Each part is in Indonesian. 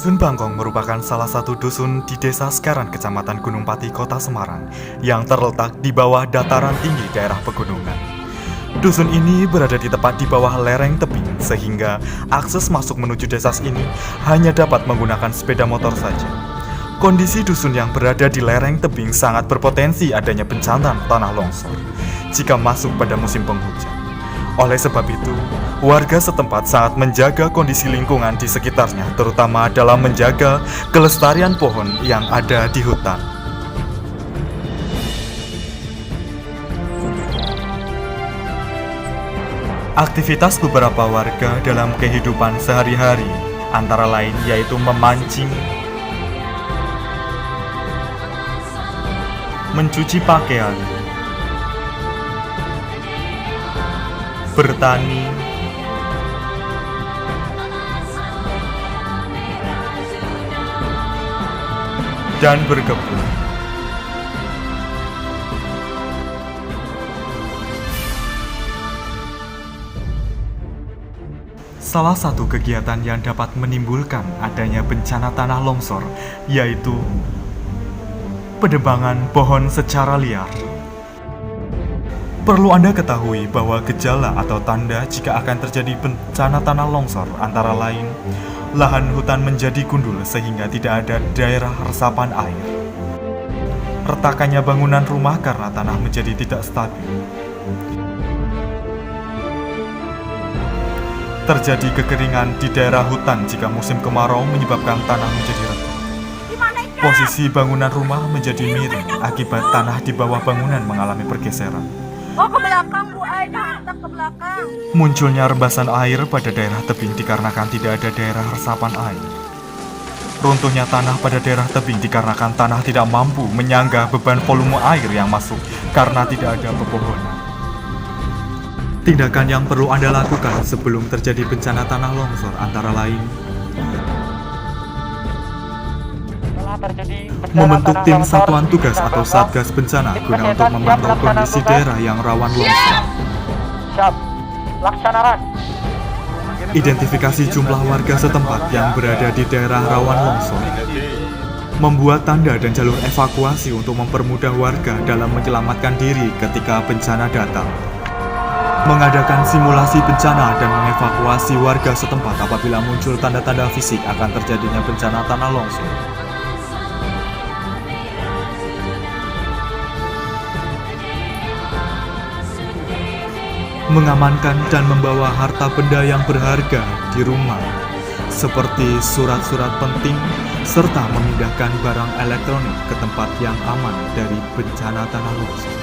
Dusun Bangkong merupakan salah satu dusun di Desa Sekaran, Kecamatan Gunung Pati, Kota Semarang, yang terletak di bawah dataran tinggi daerah pegunungan. Dusun ini berada di tepat di bawah lereng tebing, sehingga akses masuk menuju desa ini hanya dapat menggunakan sepeda motor saja. Kondisi dusun yang berada di lereng tebing sangat berpotensi adanya bencana tanah longsor jika masuk pada musim penghujan. Oleh sebab itu, warga setempat sangat menjaga kondisi lingkungan di sekitarnya, terutama dalam menjaga kelestarian pohon yang ada di hutan. Aktivitas beberapa warga dalam kehidupan sehari-hari antara lain yaitu memancing, mencuci pakaian, bertani, dan berkebun. Salah satu kegiatan yang dapat menimbulkan adanya bencana tanah longsor yaitu penebangan pohon secara liar. Perlu Anda ketahui bahwa gejala atau tanda jika akan terjadi bencana tanah longsor antara lain lahan hutan menjadi gundul sehingga tidak ada daerah resapan air, retakannya bangunan rumah karena tanah menjadi tidak stabil, terjadi kekeringan di daerah hutan jika musim kemarau menyebabkan tanah menjadi retak. Posisi bangunan rumah menjadi miring akibat tanah di bawah bangunan mengalami pergeseran. Oh, ke belakang, Bu Aida, ke belakang. Munculnya rembasan air pada daerah tebing dikarenakan tidak ada daerah resapan air. Runtuhnya tanah pada daerah tebing dikarenakan tanah tidak mampu menyangga beban volume air yang masuk karena tidak ada pepohonan. Tindakan yang perlu Anda lakukan sebelum terjadi bencana tanah longsor antara lain membentuk tim satuan tugas atau satgas bencana guna untuk memantau kondisi daerah yang rawan longsor. Siap, laksanakan. Identifikasi jumlah warga setempat yang berada di daerah rawan longsor. Membuat tanda dan jalur evakuasi untuk mempermudah warga dalam menyelamatkan diri ketika bencana datang. Mengadakan simulasi bencana dan mengevakuasi warga setempat apabila muncul tanda-tanda fisik akan terjadinya bencana tanah longsor. Mengamankan dan membawa harta benda yang berharga di rumah, seperti surat-surat penting, serta memindahkan barang elektronik ke tempat yang aman dari bencana tanah longsor.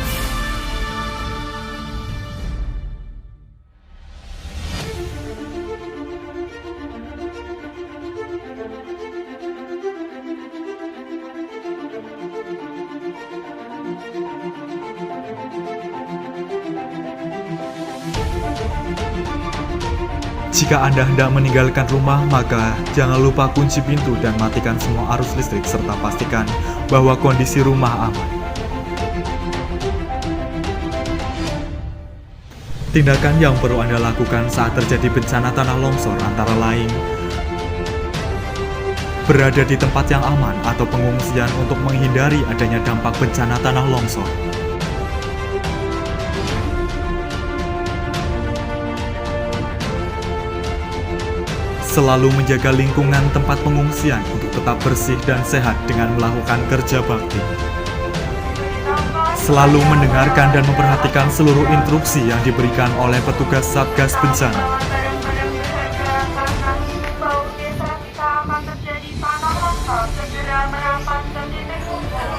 Jika Anda hendak meninggalkan rumah, maka jangan lupa kunci pintu dan matikan semua arus listrik serta pastikan bahwa kondisi rumah aman. Tindakan yang perlu Anda lakukan saat terjadi bencana tanah longsor antara lain berada di tempat yang aman atau pengungsian untuk menghindari adanya dampak bencana tanah longsor. Selalu menjaga lingkungan tempat pengungsian untuk tetap bersih dan sehat dengan melakukan kerja bakti. Selalu mendengarkan dan memperhatikan seluruh instruksi yang diberikan oleh petugas Satgas Bencana.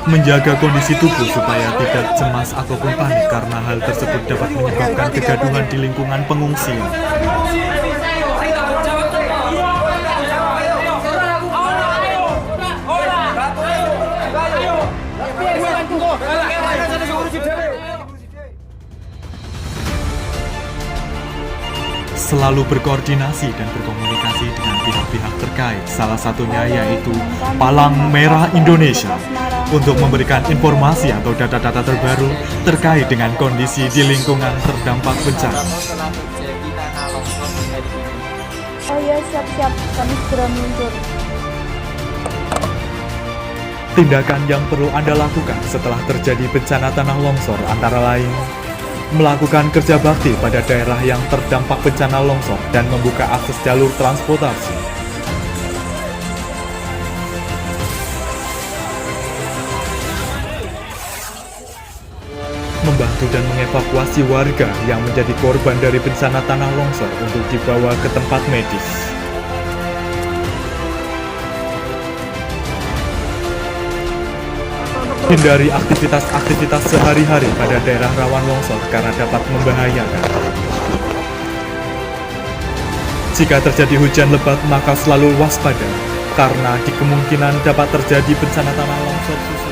Menjaga kondisi tubuh supaya tidak cemas ataupun panik karena hal tersebut dapat menyebabkan kegaduhan di lingkungan pengungsian. Selalu berkoordinasi dan berkomunikasi dengan pihak-pihak terkait, salah satunya yaitu Palang Merah Indonesia, untuk memberikan informasi atau data-data terbaru terkait dengan kondisi di lingkungan terdampak bencana. Oh ya, siap-siap, kami segera meluncur. Tindakan yang perlu Anda lakukan setelah terjadi bencana tanah longsor antara lain melakukan kerja bakti pada daerah yang terdampak bencana longsor dan membuka akses jalur transportasi. Membantu dan mengevakuasi warga yang menjadi korban dari bencana tanah longsor untuk dibawa ke tempat medis. Hindari aktivitas-aktivitas sehari-hari pada daerah rawan longsor karena dapat membahayakan. Jika terjadi hujan lebat maka selalu waspada, karena di kemungkinan dapat terjadi bencana tanah longsor susulan.